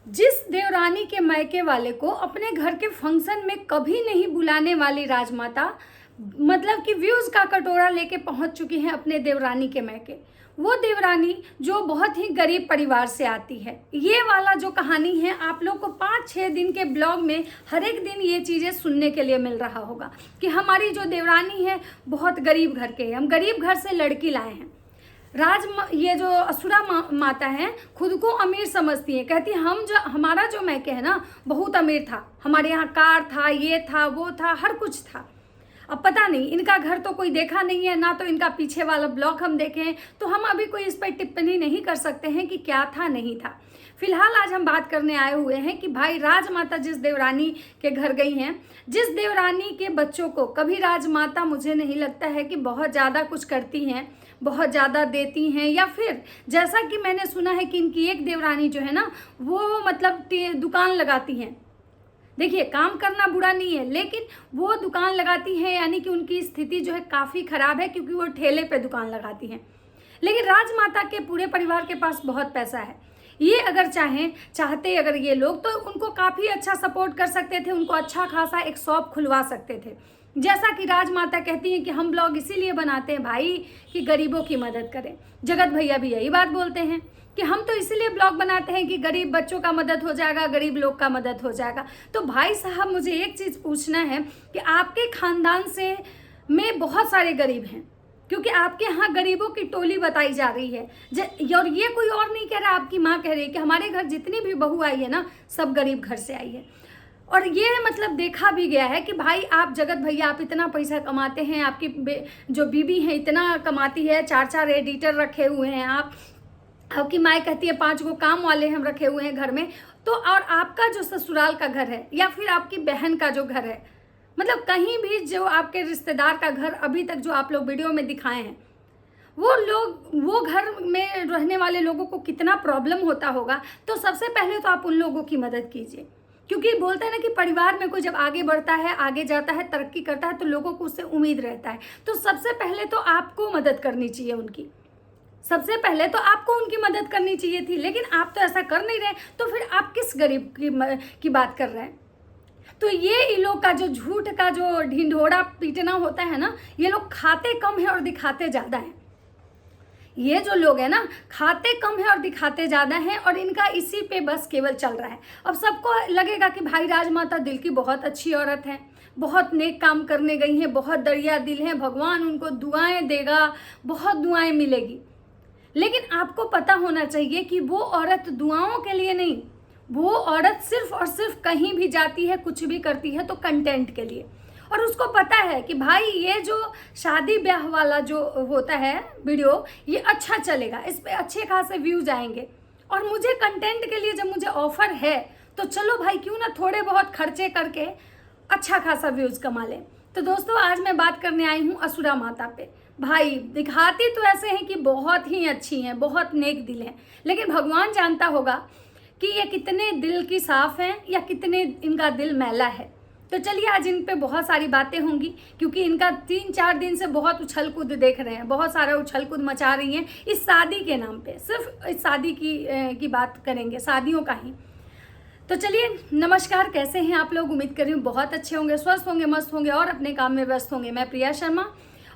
जिस देवरानी के मायके वाले को अपने घर के फंक्शन में कभी नहीं बुलाने वाली राजमाता मतलब कि व्यूज का कटोरा लेके पहुंच चुकी हैं अपने देवरानी के मायके। वो देवरानी जो बहुत ही गरीब परिवार से आती है। ये वाला जो कहानी है आप लोग को 5-6 दिन के ब्लॉग में हर एक दिन ये चीज़ें सुनने के लिए मिल रहा होगा कि हमारी जो देवरानी है बहुत गरीब घर के है, हम गरीब घर से लड़की लाए हैं। ये जो असुरा माता है खुद को अमीर समझती है, कहती हमारा जो मैके है ना बहुत अमीर था, हमारे यहाँ कार था, ये था, वो था, हर कुछ था। अब पता नहीं, इनका घर तो कोई देखा नहीं है, ना तो इनका पीछे वाला ब्लॉग हम देखे हैं, तो हम अभी कोई इस पर टिप्पणी नहीं कर सकते हैं कि क्या था नहीं था। फिलहाल आज हम बात करने आए हुए हैं कि भाई राजमाता जिस देवरानी के घर गई हैं, जिस देवरानी के बच्चों को कभी राजमाता मुझे नहीं लगता है कि बहुत ज़्यादा कुछ करती हैं, बहुत ज़्यादा देती हैं, या फिर जैसा कि मैंने सुना है कि इनकी एक देवरानी जो है ना वो मतलब दुकान लगाती हैं। देखिए, काम करना बुरा नहीं है, लेकिन वो दुकान लगाती हैं यानी कि उनकी स्थिति जो है काफ़ी ख़राब है क्योंकि वो ठेले पे दुकान लगाती हैं। लेकिन राजमाता के पूरे परिवार के पास बहुत पैसा है। ये अगर चाहते अगर ये लोग तो उनको काफ़ी अच्छा सपोर्ट कर सकते थे, उनको अच्छा खासा एक शॉप खुलवा सकते थे। जैसा कि राजमाता कहती हैं कि हम ब्लॉग इसीलिए बनाते हैं भाई कि गरीबों की मदद करें। जगत भैया भी यही बात बोलते हैं कि हम तो इसीलिए ब्लॉग बनाते हैं कि गरीब बच्चों का मदद हो जाएगा, गरीब लोग का मदद हो जाएगा। तो भाई साहब, मुझे एक चीज़ पूछना है कि आपके ख़ानदान से में बहुत सारे गरीब हैं, क्योंकि आपके यहाँ गरीबों की टोली बताई जा रही है। और ये कोई और नहीं कह रहा, आपकी माँ कह रही है कि हमारे घर जितनी भी बहू आई है ना सब गरीब घर से आई है। और ये मतलब देखा भी गया है कि भाई आप जगत भैया आप इतना पैसा कमाते हैं, आपकी जो बीबी है इतना कमाती है, 4-4 एडिटर रखे हुए हैं आपकी माँ कहती है 5 गो काम वाले हम रखे हुए हैं घर में। तो और आपका जो ससुराल का घर है या फिर आपकी बहन का जो घर है, मतलब कहीं भी जो आपके रिश्तेदार का घर अभी तक जो आप लोग वीडियो में दिखाए हैं, वो घर में रहने वाले लोगों को कितना प्रॉब्लम होता होगा। तो सबसे पहले तो आप उन लोगों की मदद कीजिए, क्योंकि बोलते हैं ना कि परिवार में कोई जब आगे बढ़ता है, आगे जाता है, तरक्की करता है तो लोगों को उससे उम्मीद रहता है। तो सबसे पहले तो आपको मदद करनी चाहिए उनकी, सबसे पहले तो आपको उनकी मदद करनी चाहिए थी, लेकिन आप तो ऐसा कर नहीं रहे। तो फिर आप किस गरीब की बात कर रहे हैं? तो ये इन लोग का जो झूठ का जो ढिंढोरा पीटना होता है ना, ये लोग खाते कम है और दिखाते ज़्यादा है। ये जो लोग हैं ना खाते कम है और दिखाते ज़्यादा हैं, और इनका इसी पे बस केवल चल रहा है। अब सबको लगेगा कि भाई राजमाता दिल की बहुत अच्छी औरत है, बहुत नेक काम करने गई हैं, बहुत दरिया दिल है, भगवान उनको दुआएं देगा, बहुत दुआएं मिलेगी। लेकिन आपको पता होना चाहिए कि वो औरत दुआओं के लिए नहीं, वो औरत सिर्फ और सिर्फ कहीं भी जाती है, कुछ भी करती है तो कंटेंट के लिए। और उसको पता है कि भाई ये जो शादी ब्याह वाला जो होता है वीडियो, ये अच्छा चलेगा, इस पे अच्छे खासे व्यूज आएंगे, और मुझे कंटेंट के लिए जब मुझे ऑफर है तो चलो भाई क्यों ना थोड़े बहुत खर्चे करके अच्छा खासा व्यूज कमा लें। तो दोस्तों, आज मैं बात करने आई हूँ असुरा माता पे। भाई दिखाती तो ऐसे हैं कि बहुत ही अच्छी हैं, बहुत नेक दिल हैं, लेकिन भगवान जानता होगा कि ये कितने दिल की साफ हैं या कितने इनका दिल मैला है। तो चलिए आज इन पे बहुत सारी बातें होंगी, क्योंकि इनका 3-4 दिन से बहुत उछल कूद देख रहे हैं, बहुत सारा उछल कूद मचा रही हैं इस शादी के नाम पे। सिर्फ इस शादी की बात करेंगे, शादियों का ही। तो चलिए, नमस्कार, कैसे हैं आप लोग? उम्मीद कर रही हूँ बहुत अच्छे होंगे, स्वस्थ होंगे, मस्त होंगे और अपने काम में व्यस्त होंगे। मैं प्रिया शर्मा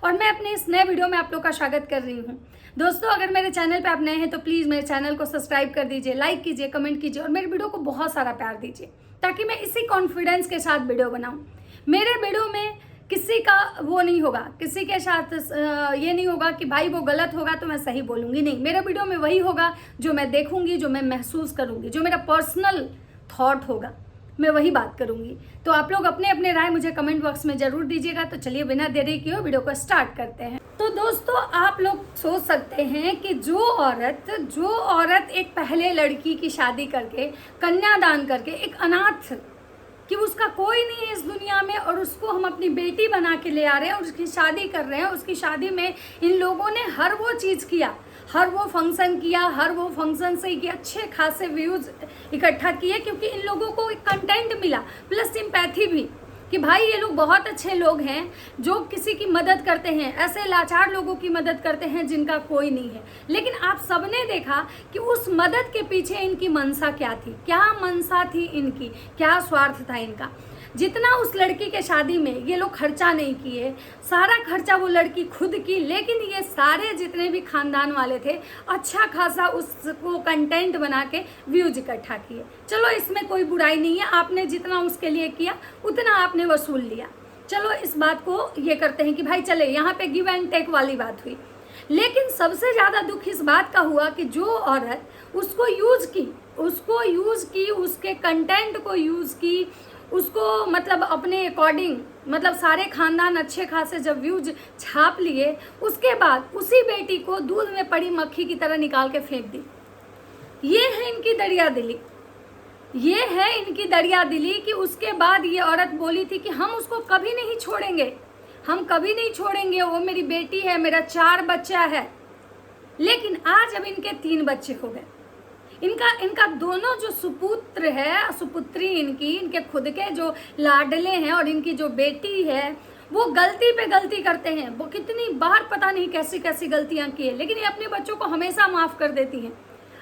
और मैं अपने इस नए वीडियो में आप लोग का स्वागत कर रही हूँ। दोस्तों, अगर मेरे चैनल पे आप नए हैं तो प्लीज़ मेरे चैनल को सब्सक्राइब कर दीजिए, लाइक कीजिए, कमेंट कीजिए और मेरे वीडियो को बहुत सारा प्यार दीजिए, ताकि मैं इसी कॉन्फिडेंस के साथ वीडियो बनाऊँ। मेरे वीडियो में किसी का वो नहीं होगा, किसी के साथ ये नहीं होगा कि भाई वो गलत होगा तो मैं सही बोलूँगी, नहीं। मेरे वीडियो में वही होगा जो मैं देखूँगी, जो मैं महसूस करूँगी, जो मेरा पर्सनल थॉट होगा, मैं वही बात करूंगी। तो आप लोग अपने अपने राय मुझे कमेंट बॉक्स में जरूर दीजिएगा। तो चलिए बिना देरी किए वीडियो को स्टार्ट करते हैं। तो दोस्तों, आप लोग सोच सकते हैं कि जो औरत एक पहले लड़की की शादी करके, कन्यादान करके, एक अनाथ कि उसका कोई नहीं है इस दुनिया में, और उसको हम अपनी बेटी बना के ले आ रहे हैं और उसकी शादी कर रहे हैं। उसकी शादी में इन लोगों ने हर वो चीज़ किया, हर वो फंक्शन किया, हर वो फंक्शन से ये अच्छे खासे व्यूज़ इकट्ठा किए, क्योंकि इन लोगों को एक कंटेंट मिला प्लस सिंपैथी भी। कि भाई ये लोग बहुत अच्छे लोग हैं जो किसी की मदद करते हैं, ऐसे लाचार लोगों की मदद करते हैं जिनका कोई नहीं है। लेकिन आप सबने देखा कि उस मदद के पीछे इनकी मंशा क्या थी, क्या मंशा थी इनकी, क्या स्वार्थ था इनका। जितना उस लड़की के शादी में ये लोग खर्चा नहीं किए, सारा खर्चा वो लड़की खुद की, लेकिन ये सारे जितने भी खानदान वाले थे अच्छा खासा उसको कंटेंट बना के व्यूज इकट्ठा किए। चलो इसमें कोई बुराई नहीं है, आपने जितना उसके लिए किया उतना आपने वसूल लिया। चलो इस बात को ये करते हैं कि भाई चले, यहाँ पे गिव एंड टेक वाली बात हुई। लेकिन सबसे ज़्यादा दुख इस बात का हुआ कि जो औरत उसको यूज़ की, उसके कंटेंट को यूज़ की, उसको मतलब अपने अकॉर्डिंग, मतलब सारे खानदान अच्छे खासे जब व्यूज छाप लिए, उसके बाद उसी बेटी को दूध में पड़ी मक्खी की तरह निकाल के फेंक दी। ये है इनकी दरिया दिली, ये है इनकी दरिया दिली कि उसके बाद ये औरत बोली थी कि हम उसको कभी नहीं छोड़ेंगे, हम कभी नहीं छोड़ेंगे, वो मेरी बेटी है, मेरा 4 बच्चा है। लेकिन आज अब इनके 3 बच्चे हो गए। इनका दोनों जो सुपुत्र है, सुपुत्री इनके खुद के जो लाडले हैं और इनकी जो बेटी है, वो गलती पे गलती करते हैं। वो कितनी बार पता नहीं कैसी कैसी गलतियां की है, लेकिन ये अपने बच्चों को हमेशा माफ कर देती हैं,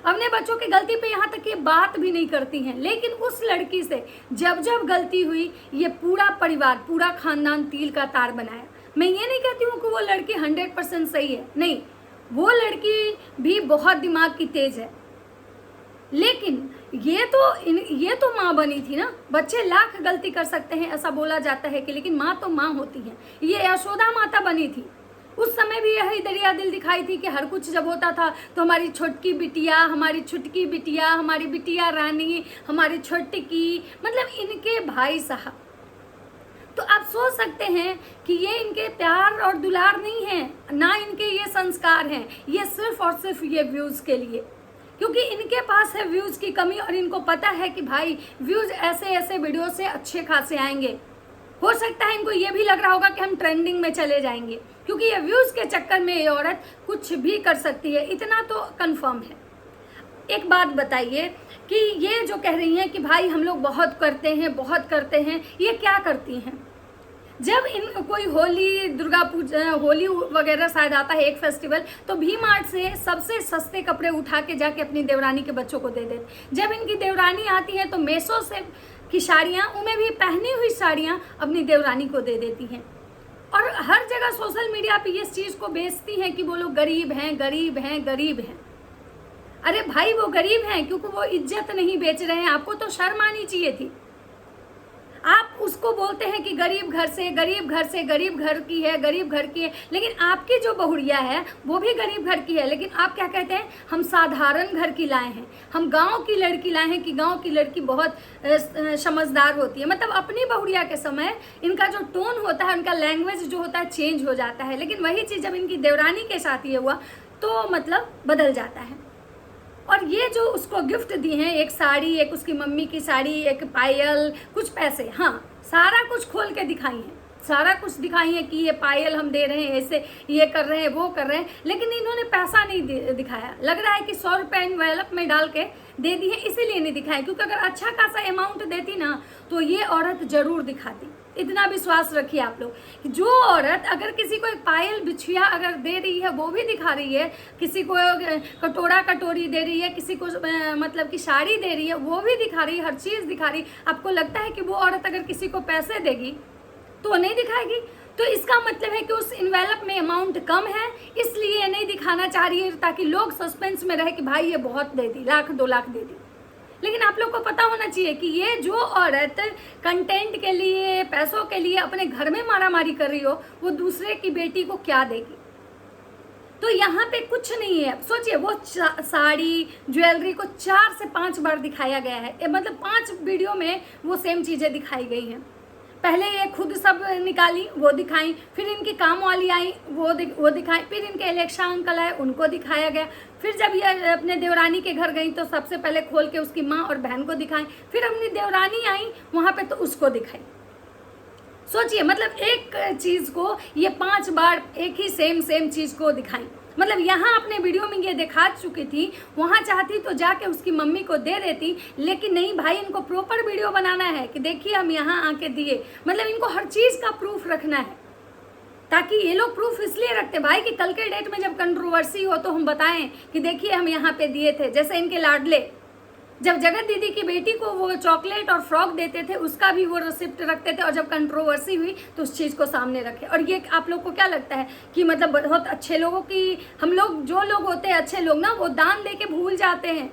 अपने बच्चों की गलती पे यहाँ तक ये बात भी नहीं करती हैं। लेकिन उस लड़की से जब जब गलती हुई, ये पूरा परिवार, पूरा खानदान तिल का तार बनाया। मैं ये नहीं कहती हूँ कि वो लड़की 100% सही है, नहीं, वो लड़की भी बहुत दिमाग की तेज है। लेकिन ये तो माँ बनी थी ना। बच्चे लाख गलती कर सकते हैं ऐसा बोला जाता है कि, लेकिन माँ तो माँ होती है। ये यशोदा माता बनी थी, उस समय भी यही दरिया दिल दिखाई थी कि हर कुछ जब होता था तो हमारी छोटकी बिटिया, हमारी छुटकी बिटिया, हमारी बिटिया रानी, हमारी छोटकी, मतलब इनके भाई साहब। तो आप सोच सकते हैं कि ये इनके प्यार और दुलार नहीं है, ना इनके ये संस्कार हैं, ये सिर्फ और सिर्फ ये व्यूज के लिए, क्योंकि इनके पास है व्यूज की कमी और इनको पता है कि भाई व्यूज ऐसे ऐसे वीडियो से अच्छे खासे आएंगे। हो सकता है इनको ये भी लग रहा होगा कि हम ट्रेंडिंग में चले जाएंगे, क्योंकि ये व्यूज के चक्कर में ये औरत कुछ भी कर सकती है, इतना तो कंफर्म है। एक बात बताइए कि ये जो कह रही हैं कि भाई हम लोग बहुत करते हैं, ये क्या करती हैं? जब इन कोई होली, दुर्गा पूजा, होली वगैरह शायद आता है एक फेस्टिवल, तो वी मार्ट से सबसे सस्ते कपड़े उठा के जाके अपनी देवरानी के बच्चों को दे देते। जब इनकी देवरानी आती है तो मेसो से की साड़ियाँ, उनमें भी पहनी हुई साड़ियाँ अपनी देवरानी को दे देती हैं। और हर जगह सोशल मीडिया पे इस चीज़ को बेचती हैं कि वो लोग गरीब हैं, गरीब हैं, गरीब हैं। अरे भाई वो गरीब हैं क्योंकि वो इज्जत नहीं बेच रहे हैं, आपको तो शर्म आनी चाहिए थी। आप उसको बोलते हैं कि गरीब घर से, गरीब घर की है, लेकिन आपकी जो बहुरिया है वो भी गरीब घर की है। लेकिन आप क्या कहते हैं, हम साधारण घर की लाए हैं, हम गांव की लड़की लाए हैं कि गांव की लड़की बहुत समझदार होती है। मतलब अपनी बहुरिया के समय इनका जो टोन होता है, उनका लैंग्वेज जो होता है चेंज हो जाता है। लेकिन वही चीज़ जब इनकी देवरानी के साथ ये हुआ तो मतलब बदल जाता है। और ये जो उसको गिफ्ट दी हैं, एक साड़ी, एक उसकी मम्मी की साड़ी, एक पायल, कुछ पैसे, हाँ सारा कुछ खोल के दिखाई हैं, सारा कुछ दिखाई है कि ये पायल हम दे रहे हैं, ऐसे ये कर रहे हैं, वो कर रहे हैं। लेकिन इन्होंने पैसा नहीं दिखाया। लग रहा है कि 100 रुपये एनवेलप में डाल के दे दी है, इसीलिए नहीं दिखाया। क्योंकि अगर अच्छा खासा अमाउंट देती ना तो ये औरत जरूर दिखाती। इतना विश्वास रखिए आप लोग कि जो औरत अगर किसी को एक पायल बिछिया अगर दे रही है वो भी दिखा रही है, किसी को कटोरा कटोरी दे रही है, किसी को मतलब कि साड़ी दे रही है वो भी दिखा रही है, हर चीज़ दिखा रही। आपको लगता है कि वो औरत अगर किसी को पैसे देगी तो नहीं दिखाएगी? तो इसका मतलब है कि उस इन्वेलप में अमाउंट कम है, इसलिए ये नहीं दिखाना चाह रही है, ताकि लोग सस्पेंस में रहे कि भाई ये बहुत दे दी, 1 2 लाख दे दी। लेकिन आप लोग को पता होना चाहिए कि ये जो औरत कंटेंट के लिए, पैसों के लिए अपने घर में मारामारी कर रही हो, वो दूसरे की बेटी को क्या देगी? तो यहाँ पे कुछ नहीं है। सोचिए, वो साड़ी, ज्वेलरी को 4 से 5 बार दिखाया गया है, मतलब 5 वीडियो में वो सेम चीज़ें दिखाई गई हैं। पहले ये खुद सब निकाली, वो दिखाई, फिर इनकी काम वाली आई, वो दिखाई, फिर इनके इलेक्शन अंकल आए, उनको दिखाया गया। फिर जब ये अपने देवरानी के घर गई तो सबसे पहले खोल के उसकी माँ और बहन को दिखाई, फिर अपनी देवरानी आई वहाँ पे तो उसको दिखाई। सोचिए, मतलब एक चीज़ को ये 5 बार एक ही सेम चीज़ को दिखाई। मतलब यहाँ अपने वीडियो में ये दिखा चुकी थी, वहाँ चाहती तो जाके उसकी मम्मी को दे देती, लेकिन नहीं भाई, इनको प्रॉपर वीडियो बनाना है कि देखिए हम यहाँ आके दिए। मतलब इनको हर चीज़ का प्रूफ रखना है, ताकि ये लोग प्रूफ इसलिए रखते भाई कि कल के डेट में जब कंट्रोवर्सी हो तो हम बताएं कि देखिए हम यहाँ पे दिए थे। जैसे इनके लाडले जब जगत दीदी की बेटी को वो चॉकलेट और फ्रॉक देते थे, उसका भी वो रिसिप्ट रखते थे, और जब कंट्रोवर्सी हुई तो उस चीज़ को सामने रखे। और ये आप लोग को क्या लगता है कि मतलब बहुत अच्छे लोगों की, हम लोग जो लोग होते हैं अच्छे लोग ना, वो दान दे के भूल जाते हैं।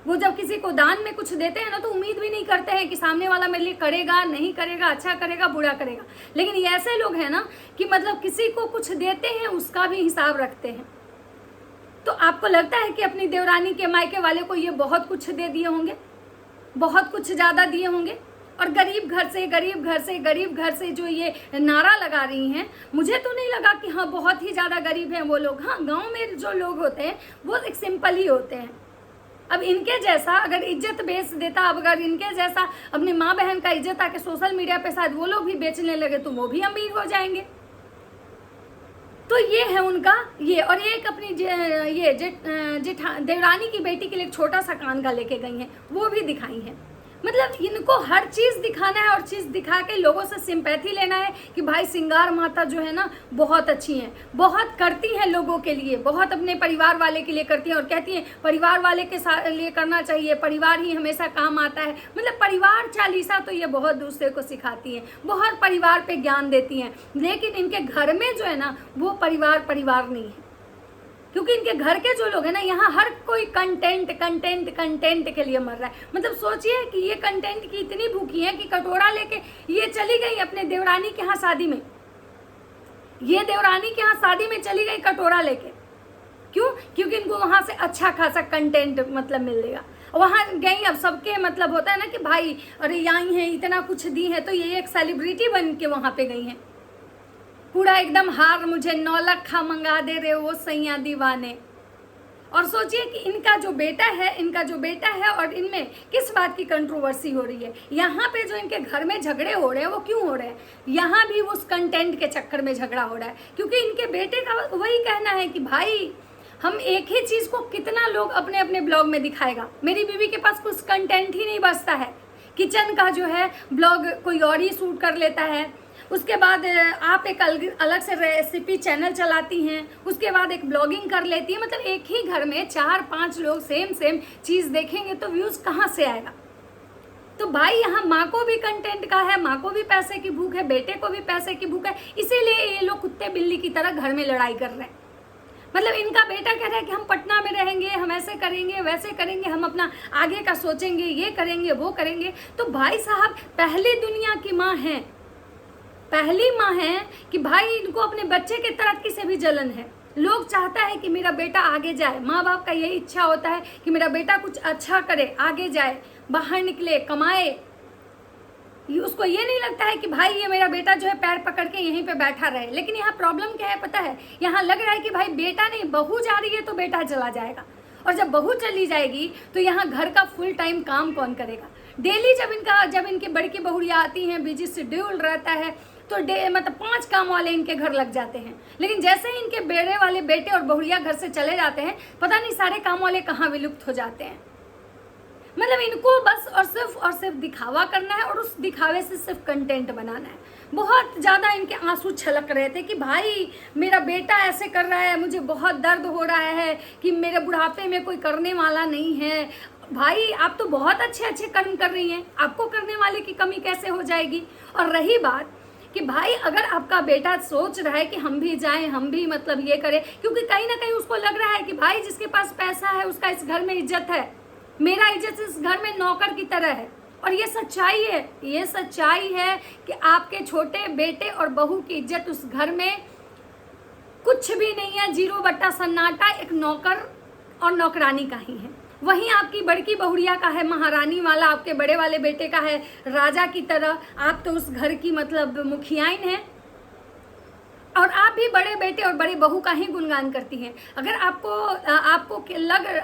वो जब किसी को दान में कुछ देते हैं ना, तो उम्मीद भी नहीं करते हैं कि सामने वाला मेरे लिए करेगा नहीं करेगा, अच्छा करेगा बुरा करेगा। लेकिन ये ऐसे लोग हैं ना कि मतलब किसी को कुछ देते हैं उसका भी हिसाब रखते हैं। तो आपको लगता है कि अपनी देवरानी के मायके वाले को ये बहुत कुछ दे दिए होंगे, बहुत कुछ ज़्यादा दिए होंगे? और गरीब घर से गरीब घर से गरीब घर से जो ये नारा लगा रही हैं, मुझे तो नहीं लगा कि हाँ बहुत ही ज़्यादा गरीब हैं वो लोग। हाँ, गांव में जो लोग होते हैं वो एक सिंपल ही होते हैं। अब इनके जैसा अगर इज्जत बेच देता, अब अगर इनके जैसा अपनी माँ बहन का इज्जत आके सोशल मीडिया पे शायद वो लोग भी बेचने लगे तो वो भी अमीर हो जाएंगे। तो ये है उनका ये। और ये एक अपनी देवरानी की बेटी के लिए एक छोटा सा कान का लेके गई हैं, वो भी दिखाई है। मतलब इनको हर चीज़ दिखाना है और चीज़ दिखा के लोगों से सिंपैथी लेना है कि भाई सिंगार माता जो है ना बहुत अच्छी हैं, बहुत करती हैं लोगों के लिए, बहुत अपने परिवार वाले के लिए करती हैं, और कहती हैं परिवार वाले के साथ लिए करना चाहिए, परिवार ही हमेशा काम आता है। मतलब परिवार चालीसा तो ये बहुत दूसरे को सिखाती हैं, बहुत परिवार पे ज्ञान देती हैं। लेकिन इनके घर में जो है ना वो परिवार नहीं है, क्योंकि इनके घर के जो लोग हैं ना, यहाँ हर कोई कंटेंट कंटेंट कंटेंट के लिए मर रहा है। मतलब सोचिए कि ये कंटेंट की इतनी भूखी है कि कटोरा लेके ये चली गई अपने देवरानी के यहाँ शादी में, ये देवरानी के यहाँ शादी में चली गई कटोरा लेके। क्यों? क्योंकि इनको वहाँ से अच्छा खासा कंटेंट मतलब मिलेगा। वहाँ गई, अब सबके मतलब होता है ना कि भाई अरे आई हैं इतना कुछ दी है, तो ये एक सेलिब्रिटी बन के वहाँ पे गई हैं। पूरा एकदम हार मुझे 9 लाख मंगा दे रहे हो सैया दीवाने। और सोचिए कि इनका जो बेटा है और इनमें किस बात की कंट्रोवर्सी हो रही है। यहाँ पे जो इनके घर में झगड़े हो रहे हैं वो क्यों हो रहे हैं? यहाँ भी उस कंटेंट के चक्कर में झगड़ा हो रहा है, क्योंकि इनके बेटे का वही कहना है कि भाई हम एक ही चीज़ को कितना लोग अपने अपने ब्लॉग में दिखाएगा। मेरी बीवी के पास कुछ कंटेंट ही नहीं बचता है। किचन का जो है ब्लॉग कोई और ही शूट कर लेता है, उसके बाद आप एक अलग से रेसिपी चैनल चलाती हैं, उसके बाद एक ब्लॉगिंग कर लेती है। मतलब एक ही घर में 4-5 लोग सेम चीज़ देखेंगे तो व्यूज़ कहाँ से आएगा? तो भाई यहाँ माँ को भी कंटेंट का है, माँ को भी पैसे की भूख है, बेटे को भी पैसे की भूख है, इसीलिए ये लोग कुत्ते बिल्ली की तरह घर में लड़ाई कर रहे हैं। मतलब इनका बेटा कह रहा है कि हम पटना में रहेंगे, हम ऐसे करेंगे वैसे करेंगे, हम अपना आगे का सोचेंगे, ये करेंगे वो करेंगे। तो भाई साहब पहली दुनिया की माँ हैं, पहली माँ है कि भाई इनको अपने बच्चे के तरक्की से भी जलन है। लोग चाहता है कि मेरा बेटा आगे जाए, माँ बाप का यही इच्छा होता है कि मेरा बेटा कुछ अच्छा करे, आगे जाए, बाहर निकले, कमाए। उसको ये नहीं लगता है कि भाई ये मेरा बेटा जो है पैर पकड़ के यहीं पे बैठा रहे। लेकिन यहाँ प्रॉब्लम क्या है पता है? यहाँ लग रहा है कि भाई बेटा नहीं, बहू जा रही है तो बेटा चला जाएगा, और जब बहू चली जाएगी तो यहाँ घर का फुल टाइम काम कौन करेगा? डेली जब इनकी बड़की बहुड़िया आती हैं, बिजी शेड्यूल रहता है, तो मतलब 5 काम वाले इनके घर लग जाते हैं। लेकिन जैसे ही इनके बेड़े वाले बेटे और बहुड़िया घर से चले जाते हैं, पता नहीं सारे काम वाले कहाँ विलुप्त हो जाते हैं। मतलब इनको बस और सिर्फ दिखावा करना है, और उस दिखावे से सिर्फ कंटेंट बनाना है। बहुत ज़्यादा इनके आंसू छलक रहे थे कि भाई मेरा बेटा ऐसे कर रहा है, मुझे बहुत दर्द हो रहा है कि मेरे बुढ़ापे में कोई करने वाला नहीं है। भाई आप तो बहुत अच्छे कर्म कर रही हैं, आपको करने वाले की कमी कैसे हो जाएगी? और रही बात कि भाई अगर आपका बेटा सोच रहा है कि हम भी जाएं, हम भी मतलब ये करें, क्योंकि कहीं ना कहीं उसको लग रहा है कि भाई जिसके पास पैसा है उसका इस घर में इज्जत है, मेरा इज्जत इस घर में नौकर की तरह है। और ये सच्चाई है, ये सच्चाई है कि आपके छोटे बेटे और बहू की इज्जत उस घर में कुछ भी नहीं है, 0 बट्टा सन्नाटा, एक नौकर और नौकरानी का ही है। वहीं आपकी बड़की बहुड़िया का है महारानी वाला, आपके बड़े वाले बेटे का है राजा की तरह। आप तो उस घर की मतलब मुखियाइन है। और आप भी बड़े बेटे और बड़ी बहू का ही गुणगान करती हैं। अगर आपको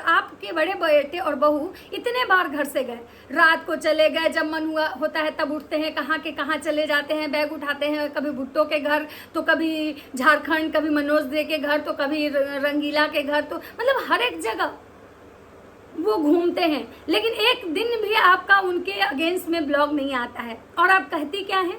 आपके बड़े बेटे और बहू इतने बार घर से गए, रात को चले गए, जब मन हुआ होता है तब उठते हैं, कहाँ के कहाँ चले जाते हैं, बैग उठाते हैं, कभी भुट्टो के घर तो कभी झारखंड, कभी मनोज दे के घर तो कभी रंगीला के घर, तो मतलब हर एक जगह वो घूमते हैं, लेकिन एक दिन भी आपका उनके अगेंस्ट में ब्लॉग नहीं आता है। और आप कहती क्या हैं,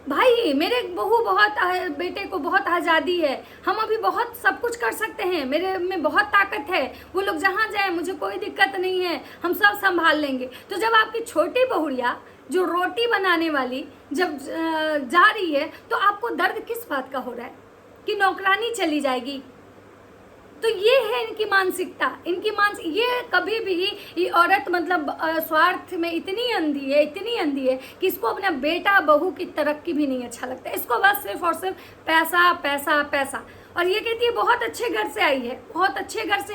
भाई मेरे बहू बहुत, बेटे को बहुत आज़ादी है, हम अभी बहुत सब कुछ कर सकते हैं, मेरे में बहुत ताकत है, वो लोग जहाँ जाए मुझे कोई दिक्कत नहीं है, हम सब संभाल लेंगे। तो जब आपकी छोटी बहुड़िया जो रोटी बनाने वाली जब जा रही है, तो आपको दर्द किस बात का हो रहा है कि नौकरानी चली जाएगी? तो ये है इनकी मानसिकता, ये कभी भी ये औरत मतलब स्वार्थ में इतनी अंधी है कि इसको अपना बेटा बहू की तरक्की भी नहीं अच्छा लगता, इसको बस सिर्फ और सिर्फ पैसा पैसा पैसा। और ये कहती है बहुत अच्छे घर से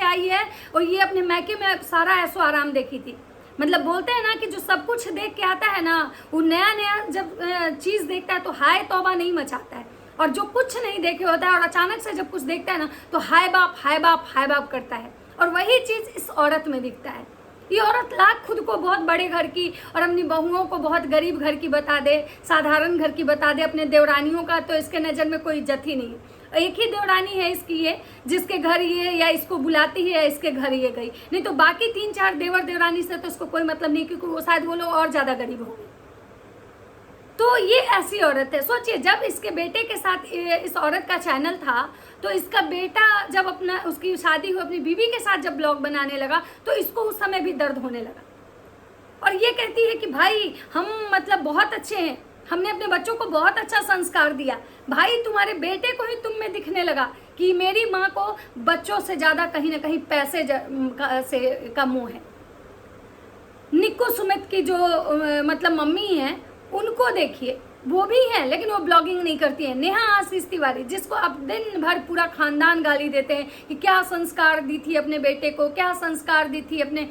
आई है, और ये अपने मैके में सारा ऐसो आराम देखी थी। मतलब बोलते हैं ना कि जो सब कुछ देख के आता है ना, वो नया नया जब चीज़ देखता है तो हाय तौबा नहीं मचाता है, और जो कुछ नहीं देखे होता है और अचानक से जब कुछ देखता है ना तो हाय बाप करता है। और वही चीज़ इस औरत में दिखता है। ये औरत लाख खुद को बहुत बड़े घर की और अपनी बहुओं को बहुत गरीब घर की बता दे, साधारण घर की बता दे, अपने देवरानियों का तो इसके नज़र में कोई इज्जत ही नहीं है। एक ही देवरानी है इसकी, ये जिसके घर ये या इसको बुलाती है या इसके घर ये गई, नहीं तो बाकी 3-4 देवर देवरानी से तो इसको कोई मतलब नहीं, क्योंकि वो शायद वो लोग और ज़्यादा गरीब होंगे। तो ये ऐसी औरत है। सोचिए, जब इसके बेटे के साथ इस औरत का चैनल था, तो इसका बेटा जब उसकी शादी हुई अपनी बीवी के साथ जब ब्लॉग बनाने लगा, तो इसको उस समय भी दर्द होने लगा। और ये कहती है कि भाई हम मतलब बहुत अच्छे हैं, हमने अपने बच्चों को बहुत अच्छा संस्कार दिया। भाई तुम्हारे बेटे को ही तुम में दिखने लगा कि मेरी माँ को बच्चों से ज़्यादा कहीं ना कहीं पैसे का मोह है। निक्कू सुमित की जो मतलब मम्मी है, उनको देखिए, वो भी है लेकिन वो ब्लॉगिंग नहीं करती है। नेहा आशीष तिवारी, जिसको अब दिन भर पूरा खानदान गाली देते हैं कि क्या संस्कार दी थी अपने बेटे को, क्या संस्कार दी थी अपने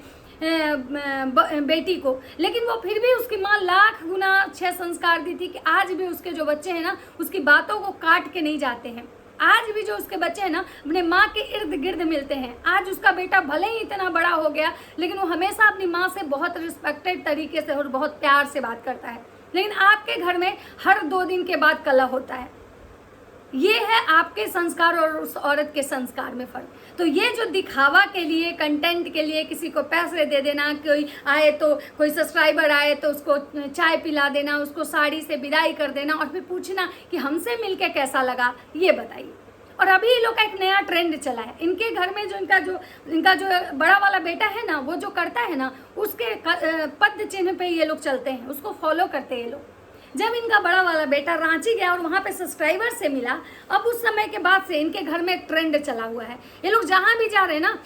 बेटी को, लेकिन वो फिर भी उसकी माँ लाख गुना अच्छे संस्कार दी थी कि आज भी उसके जो बच्चे हैं ना, उसकी बातों को काट के नहीं जाते हैं। आज भी जो उसके बच्चे हैं ना, अपने माँ के इर्द गिर्द मिलते हैं। आज उसका बेटा भले ही इतना बड़ा हो गया, लेकिन वो हमेशा अपनी माँ से बहुत रिस्पेक्टेड तरीके से और बहुत प्यार से बात करता है। लेकिन आपके घर में हर 2 दिन के बाद कलह होता है। ये है आपके संस्कार और उस औरत के संस्कार में फ़र्क। तो ये जो दिखावा के लिए, कंटेंट के लिए किसी को पैसे दे देना, कोई आए तो कोई सब्सक्राइबर आए तो उसको चाय पिला देना, उसको साड़ी से विदाई कर देना और फिर पूछना कि हमसे मिलके कैसा लगा, ये बताइए। और अभी ये लोग का एक नया ट्रेंड चला है। इनके घर में जो इनका जो बड़ा वाला बेटा है ना, वो जो करता है ना, उसके पद चिन्ह पे ये लोग चलते हैं, उसको फॉलो करते हैं ये लोग। जब इनका बड़ा वाला बेटा रांची गया और वहाँ पे सब्सक्राइबर से मिला, अब उस समय के बाद से इनके घर में एक ट्रेंड चला हुआ है। ये लोग जहाँ भी जा रहे हैं ना,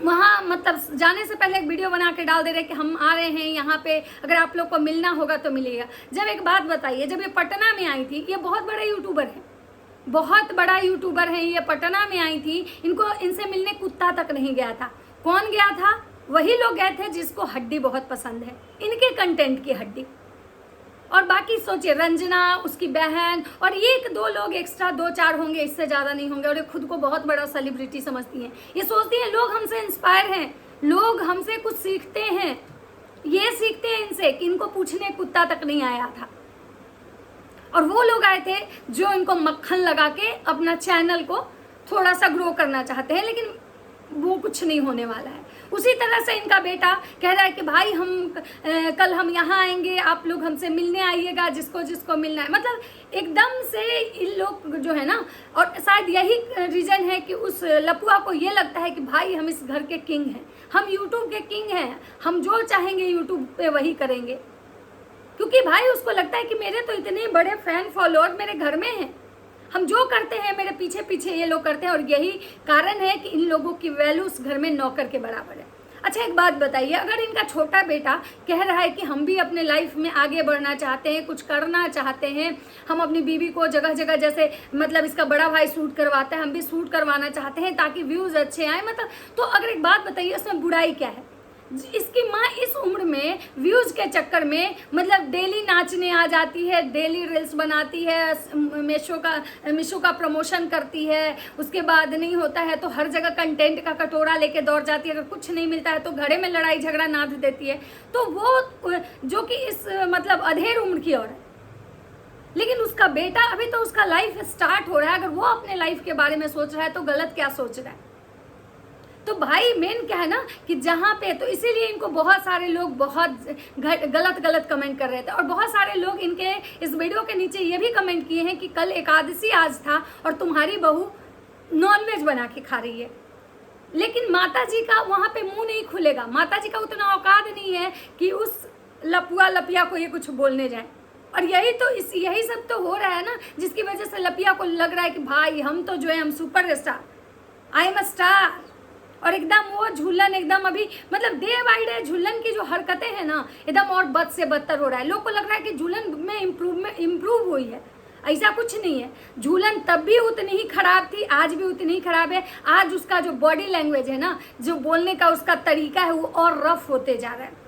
वहाँ मतलब जाने से पहले एक वीडियो बना के डाल दे रहे कि हम आ रहे हैं यहाँ पे, अगर आप लोग को मिलना होगा तो मिलेगा। जब एक बात बताइए, जब ये पटना में आई थी, ये बहुत बड़ा यूट्यूबर है, बहुत बड़ा यूट्यूबर है, ये पटना में आई थी, इनसे मिलने कुत्ता तक नहीं गया था। कौन गया था? वही लोग गए थे जिसको हड्डी बहुत पसंद है, इनके कंटेंट की हड्डी। और बाकी सोचिए, रंजना, उसकी बहन और ये 1-2 लोग एक्स्ट्रा, 2-4 होंगे, इससे ज़्यादा नहीं होंगे। और ये खुद को बहुत बड़ा सेलिब्रिटी समझती हैं। ये सोचती हैं लोग हमसे इंस्पायर हैं, लोग हमसे कुछ सीखते हैं। ये सीखते हैं इनसे कि इनको पूछने कुत्ता तक नहीं आया था। और वो लोग आए थे जो इनको मक्खन लगा के अपना चैनल को थोड़ा सा ग्रो करना चाहते हैं, लेकिन वो कुछ नहीं होने वाला है। उसी तरह से इनका बेटा कह रहा है कि भाई कल हम यहाँ आएंगे, आप लोग हमसे मिलने आइएगा, जिसको जिसको मिलना है। मतलब एकदम से इन लोग जो है ना, और शायद यही रीज़न है कि उस लपुआ को ये लगता है कि भाई हम इस घर के किंग हैं, हम यूट्यूब के किंग हैं, हम जो चाहेंगे यूट्यूब पे वही करेंगे। क्योंकि भाई उसको लगता है कि मेरे तो इतने बड़े फैन फॉलोअर मेरे घर में हैं, हम जो करते हैं मेरे पीछे पीछे ये लोग करते हैं। और यही कारण है कि इन लोगों की वैल्यू उस घर में नौकर के बराबर है। अच्छा, एक बात बताइए, अगर इनका छोटा बेटा कह रहा है कि हम भी अपने लाइफ में आगे बढ़ना चाहते हैं, कुछ करना चाहते हैं, हम अपनी बीवी को जगह जगह, जैसे मतलब इसका बड़ा भाई शूट करवाता है, हम भी शूट करवाना चाहते हैं ताकि व्यूज़ अच्छे आए, मतलब, तो अगर एक बात बताइए, इसमें बुराई क्या है? इसकी माँ इस उम्र में व्यूज़ के चक्कर में मतलब डेली नाचने आ जाती है, डेली रील्स बनाती है, मीशो का प्रमोशन करती है, उसके बाद नहीं होता है तो हर जगह कंटेंट का कटोरा लेके दौड़ जाती है, अगर कुछ नहीं मिलता है तो घरे में लड़ाई झगड़ा नाद देती है। तो वो जो कि इस मतलब अधेड़ उम्र की औरत, लेकिन उसका बेटा अभी तो उसका लाइफ स्टार्ट हो रहा है, अगर वो अपने लाइफ के बारे में सोच रहा है तो गलत क्या सोच रहा है। तो भाई मेन क्या है ना कि जहाँ पे, तो इसीलिए इनको बहुत सारे लोग बहुत गलत कमेंट कर रहे थे, और बहुत सारे लोग इनके इस वीडियो के नीचे ये भी कमेंट किए हैं कि कल एकादशी आज था और तुम्हारी बहू नॉनवेज बना के खा रही है। लेकिन माता जी का वहाँ पे मुंह नहीं खुलेगा, माता जी का उतना औकात नहीं है कि उस लपुआ लपिया को ये कुछ बोलने जाए। और यही सब तो हो रहा है ना, जिसकी वजह से लपिया को लग रहा है कि भाई हम तो जो है हम super star, I am a star. और एकदम वो झूलन एकदम अभी मतलब डे बाई डे झूलन की जो हरकतें हैं ना एकदम और बद से बदतर हो रहा है। लोग को लग रहा है कि झूलन में इम्प्रूव हुई है, ऐसा कुछ नहीं है। झूलन तब भी उतनी ही खराब थी, आज भी उतनी ही खराब है। आज उसका जो बॉडी लैंग्वेज है ना, जो बोलने का उसका तरीका है, वो और रफ होते जा रहा है।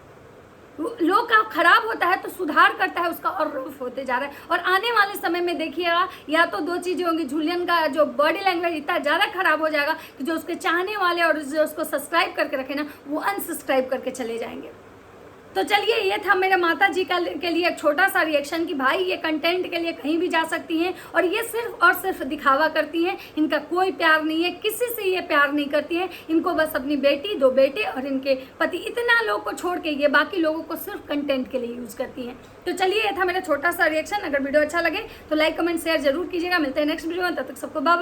लोग का खराब होता है तो सुधार करता है उसका, और रफ होते जा रहा है। और आने वाले समय में देखिएगा या तो दो चीज़ें होंगी, झूलन का जो बॉडी लैंग्वेज इतना ज़्यादा खराब हो जाएगा कि जो उसके चाहने वाले और जो उसको सब्सक्राइब करके रखे ना, वो अनसब्सक्राइब करके चले जाएंगे। तो चलिए, ये था मेरे माता जी के लिए एक छोटा सा रिएक्शन कि भाई ये कंटेंट के लिए कहीं भी जा सकती हैं और ये सिर्फ और सिर्फ दिखावा करती हैं। इनका कोई प्यार नहीं है, किसी से ये प्यार नहीं करती हैं। इनको बस अपनी बेटी, 2 बेटे और इनके पति, इतना लोग को छोड़ के ये बाकी लोगों को सिर्फ कंटेंट के लिए यूज़ करती हैं। तो चलिए, ये था मेरा छोटा सा रिएक्शन। अगर वीडियो अच्छा लगे तो लाइक कमेंट शेयर जरूर कीजिएगा। मिलते हैं नेक्स्ट वीडियो में, तब तक सबको बाय बाय।